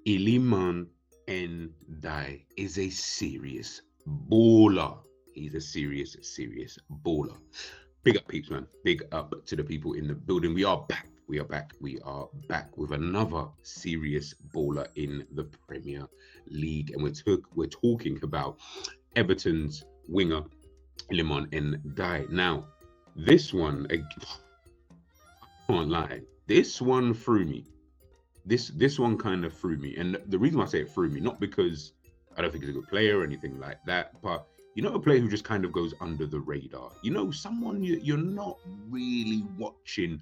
Iliman Ndiaye is a serious baller. He's a serious baller. Big up, peeps, man. Big up to the people in the building. We are back. We are back. We are back with another serious baller in the Premier League, and we're talking about Everton's winger Iliman Ndiaye. Now, this one, I can't lie, this one threw me. This one kind of threw me, and the reason why I say it threw me, not because I don't think he's a good player or anything like that, but a player who just kind of goes under the radar. Someone you're not really watching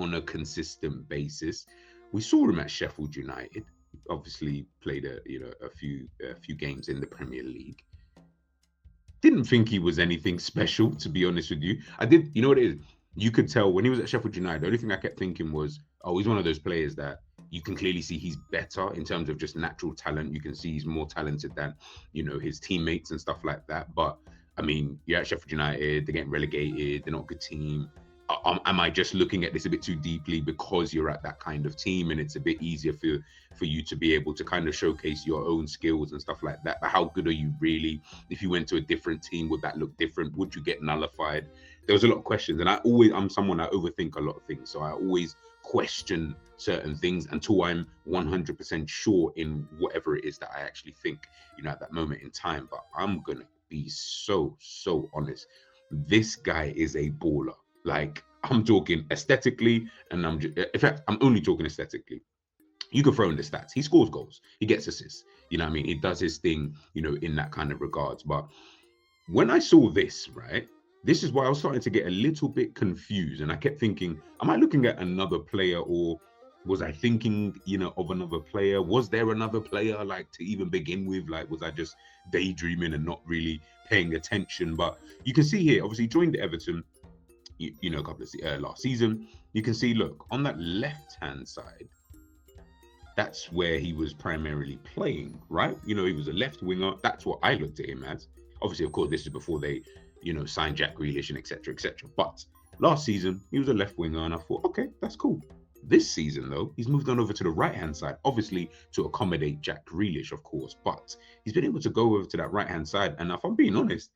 on a consistent basis. We saw him at Sheffield United. Obviously, played a few games in the Premier League. Didn't think he was anything special, to be honest with you. I did. You know what it is? You could tell when he was at Sheffield United. The only thing I kept thinking was, oh, he's one of those players that you can clearly see he's better in terms of just natural talent. You can see he's more talented than, his teammates and stuff like that. But I mean, you're at Sheffield United, they're getting relegated, they're not a good team. Am I just looking at this a bit too deeply because you're at that kind of team and it's a bit easier for you to be able to kind of showcase your own skills and stuff like that? But how good are you really? If you went to a different team, would that look different? Would you get nullified? There was a lot of questions, and I'm someone I overthink a lot of things, so I always question certain things until I'm 100% sure in whatever it is that I actually think, at that moment in time. But I'm gonna be so honest. This guy is a baller. Like, I'm talking aesthetically, and in fact, I'm only talking aesthetically. You can throw in the stats. He scores goals. He gets assists. You know what I mean? He does his thing, in that kind of regards. But when I saw this, right, this is why I was starting to get a little bit confused. And I kept thinking, am I looking at another player, or was I thinking, of another player? Was there another player, like, to even begin with? Like, was I just daydreaming and not really paying attention? But you can see here, obviously, he joined Everton, a couple of last season. You can see, look, on that left-hand side, that's where he was primarily playing, right? He was a left winger. That's what I looked at him as. Obviously, of course, this is before they, signed Jack Grealish and etc. etc. But last season, he was a left winger, and I thought, okay, that's cool. This season, though, he's moved on over to the right-hand side, obviously to accommodate Jack Grealish, of course. But he's been able to go over to that right-hand side. And if I'm being honest,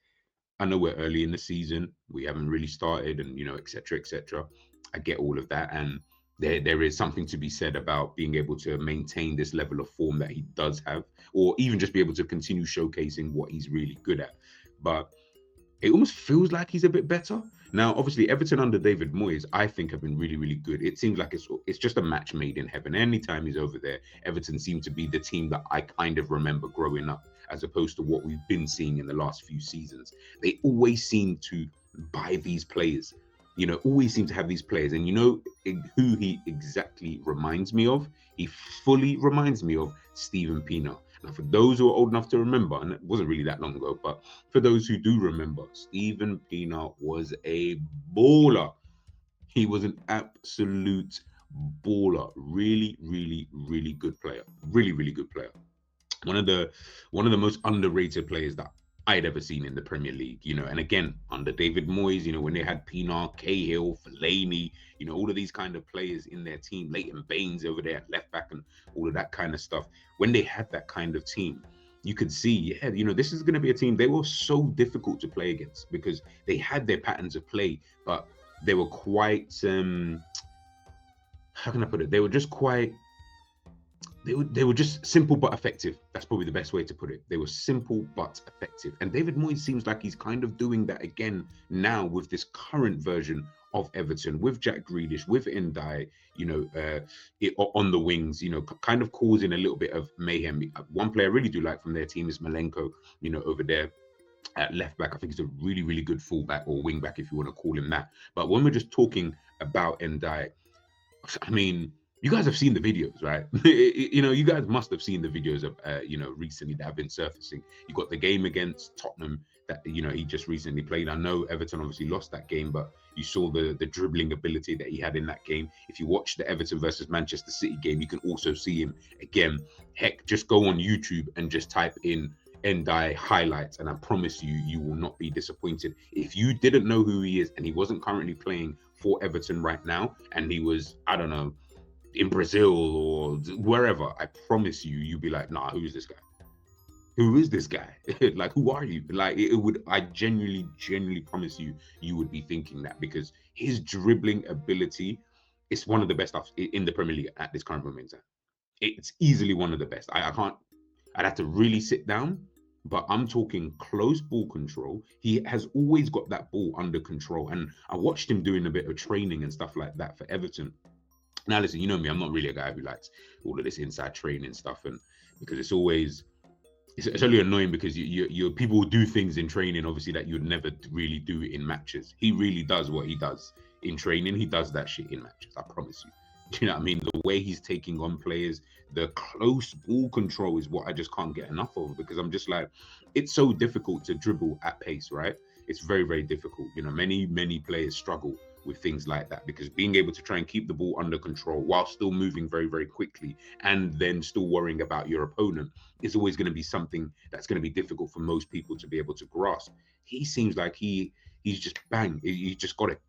I know we're early in the season. We haven't really started, and etc. etc. I get all of that, and there is something to be said about being able to maintain this level of form that he does have, or even just be able to continue showcasing what he's really good at. But it almost feels like he's a bit better. Now, obviously, Everton under David Moyes, I think, have been really, really good. It seems like it's just a match made in heaven. Anytime he's over there, Everton seem to be the team that I kind of remember growing up, as opposed to what we've been seeing in the last few seasons. They always seem to buy these players, always seem to have these players. And who he exactly reminds me of? He fully reminds me of Steven Pienaar. Now, for those who are old enough to remember, and it wasn't really that long ago, but for those who do remember, Steven Pienaar was a baller. He was an absolute baller. Really, really, really good player. Really, really good player. One of the most underrated players that I'd ever seen in the Premier League, and again, under David Moyes, when they had Pienaar, Cahill, Fellaini, all of these kind of players in their team, Leighton Baines over there at left back and all of that kind of stuff. When they had that kind of team, you could see, this is going to be a team. They were so difficult to play against because they had their patterns of play, but they were quite, how can I put it? They were just quite, they were just simple but effective. That's probably the best way to put it. They were simple but effective. And David Moyes seems like he's kind of doing that again now with this current version of Everton, with Jack Grealish, with Ndiaye, on the wings, kind of causing a little bit of mayhem. One player I really do like from their team is Malenko, over there at left back. I think he's a really, really good fullback or wing back, if you want to call him that. But when we're just talking about Ndiaye, I mean, you guys have seen the videos, right? You guys must have seen the videos of, recently that have been surfacing. You got the game against Tottenham that, he just recently played. I know Everton obviously lost that game, but you saw the dribbling ability that he had in that game. If you watch the Everton versus Manchester City game, you can also see him again. Heck, just go on YouTube and just type in Ndiaye highlights, and I promise you, you will not be disappointed. If you didn't know who he is and he wasn't currently playing for Everton right now, and he was, I don't know, in Brazil or wherever, I promise you, you'd be like, nah, who is this guy? Who is this guy? Like, who are you? Like, it would, I genuinely promise you, you would be thinking that, because his dribbling ability is one of the best in the Premier League at this current moment in time. It's easily one of the best. I can't, I'd have to really sit down, but I'm talking close ball control. He has always got that ball under control. And I watched him doing a bit of training and stuff like that for Everton. Now, listen, you know me, I'm not really a guy who likes all of this inside training stuff, and because it's always, it's only annoying because you people will do things in training, obviously, that you'd never really do in matches. He really does what he does in training. He does that shit in matches. I promise you. Do you know what I mean? The way he's taking on players, the close ball control is what I just can't get enough of, because I'm just like, it's so difficult to dribble at pace, right? It's very difficult. You know, many players struggle with things like that, because being able to try and keep the ball under control while still moving very quickly and then still worrying about your opponent is always going to be something that's going to be difficult for most people to be able to grasp. He seems like he's just bang, he's just got it.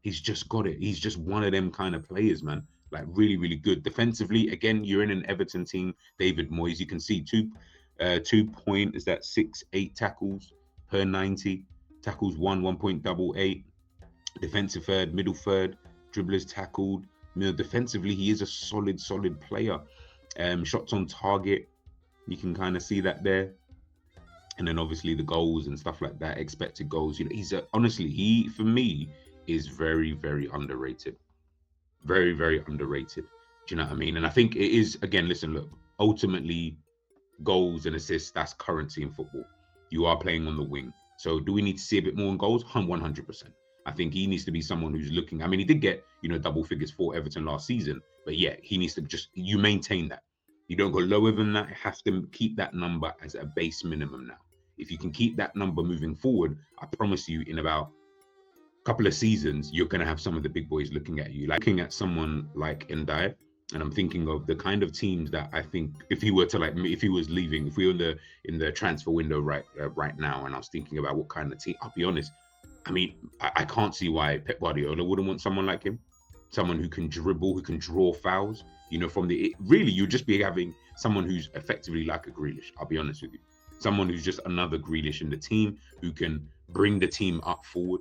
He's just got it. He's just one of them kind of players, man. Like, really good defensively. Again, you're in an Everton team, David Moyes. You can see 6-8 tackles per 90, tackles 1.88, defensive third, middle third, dribblers tackled. You know, defensively, he is a solid player. Shots on target, you can kind of see that there. And then obviously the goals and stuff like that, expected goals. You know, he's honestly, he, for me, is very underrated. Very underrated. Do you know what I mean? And I think it is, again, listen, look, ultimately, goals and assists, that's currency in football. You are playing on the wing. So do we need to see a bit more in goals? 100%. I think he needs to be someone who's looking, I mean, he did get, you know, double figures for Everton last season, but yeah, he needs to just, you maintain that. You don't go lower than that. You have to keep that number as a base minimum now. If you can keep that number moving forward, I promise you, in about couple of seasons, you're going to have some of the big boys looking at you, like looking at someone like Ndiaye. And I'm thinking of the kind of teams that I think, if he were to, like, if he was leaving, if we were in the transfer window right now, and I was thinking about what kind of team, I'll be honest, I mean, I can't see why Pep Guardiola wouldn't want someone like him, someone who can dribble, who can draw fouls. You know, really, you'd just be having someone who's effectively like a Grealish. I'll be honest with you, someone who's just another Grealish in the team, who can bring the team up forward.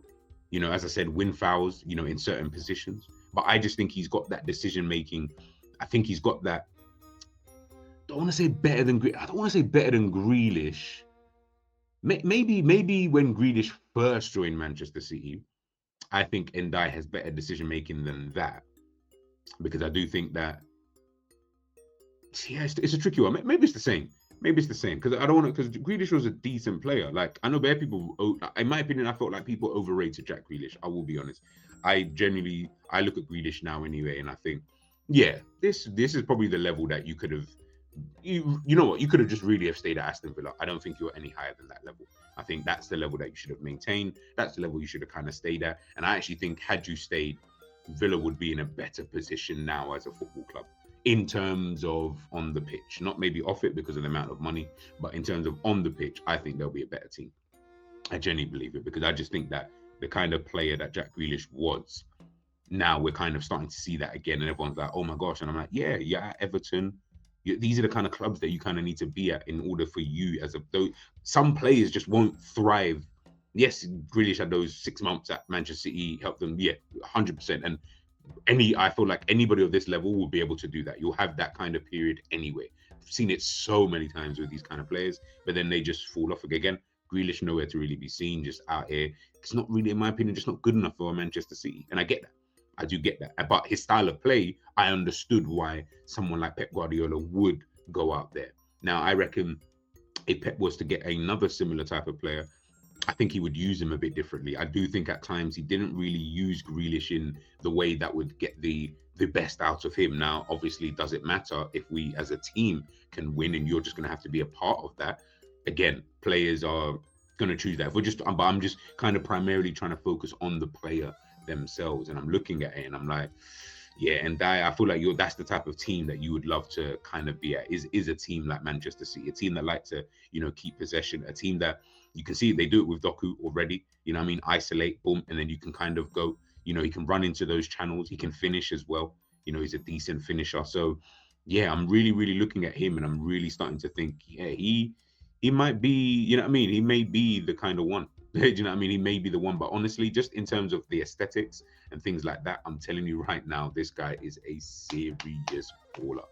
You know, as I said, win fouls, you know, in certain positions. But I just think he's got that decision making. I think he's got that. I don't want to say better than Grealish. Maybe when Grealish first joined Manchester City, I think Ndiaye has better decision making than that, because I do think that, yeah, it's a tricky one. Maybe it's the same. Because I don't want to, because Grealish was a decent player. Like, I know bare people, in my opinion, I felt like people overrated Jack Grealish. I will be honest. I look at Grealish now anyway, and I think, yeah, this is probably the level that you could have, you know what, you could have just really have stayed at Aston Villa. I don't think you're any higher than that level. I think that's the level that you should have maintained. That's the level you should have kind of stayed at. And I actually think, had you stayed, Villa would be in a better position now as a football club, in terms of on the pitch, not maybe off it because of the amount of money, but in terms of on the pitch, I think they'll be a better team. I genuinely believe it, because I just think that the kind of player that Jack Grealish was, now we're kind of starting to see that again, and everyone's like, oh my gosh. And I'm like, yeah, at Everton, these are the kind of clubs that you kind of need to be at in order for you though some players just won't thrive. Yes, Grealish had those 6 months at Manchester City, helped them, yeah, 100%. And I feel like anybody of this level will be able to do that. You'll have that kind of period anyway. I've seen it so many times with these kind of players, but then they just fall off again. Grealish nowhere to really be seen, just out here. It's not really, in my opinion, just not good enough for Manchester City. And I get that. I do get that. But his style of play, I understood why someone like Pep Guardiola would go out there. Now, I reckon if Pep was to get another similar type of player, I think he would use him a bit differently. I do think at times he didn't really use Grealish in the way that would get the best out of him. Now, obviously, does it matter if we as a team can win and you're just going to have to be a part of that? Again, players are going to choose that. But I'm just kind of primarily trying to focus on the player themselves, and I'm looking at it and I'm like, yeah, and I feel like that's the type of team that you would love to kind of be at, is a team like Manchester City, a team that like to, you know, keep possession, a team that you can see they do it with Doku already, you know what I mean, isolate, boom, and then you can kind of go, you know, he can run into those channels, he can finish as well, You know, he's a decent finisher. So yeah, I'm really, really looking at him, and I'm really starting to think, yeah, he might be, you know what I mean? He may be the kind of one. Do you know what I mean? He may be the one. But honestly, just in terms of the aesthetics and things like that, I'm telling you right now, this guy is a serious baller.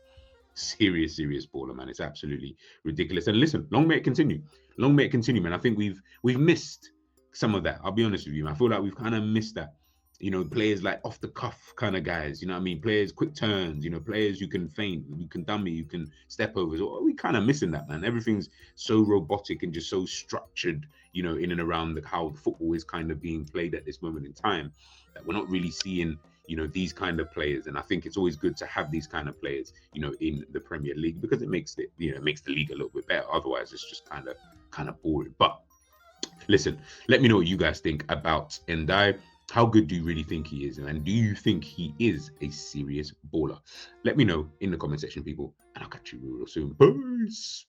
Serious baller, man. It's absolutely ridiculous. And listen, long may it continue. Long may it continue, man. I think we've missed some of that. I'll be honest with you, man. I feel like we've kind of missed that. You know, players like off the cuff kind of guys. You know what I mean? Players quick turns. You know, players you can feint, you can dummy, you can step over. So we kind of missing that, man. Everything's so robotic and just so structured. You know, in and around how football is kind of being played at this moment in time, that we're not really seeing, you know, these kind of players. And I think it's always good to have these kind of players, you know, in the Premier League, because it makes it, you know, makes the league a little bit better. Otherwise it's just kind of boring. But listen, let me know what you guys think about Ndiaye. How good do you really think he is? And do you think he is a serious baller? Let me know in the comment section, people, and I'll catch you real soon. Peace.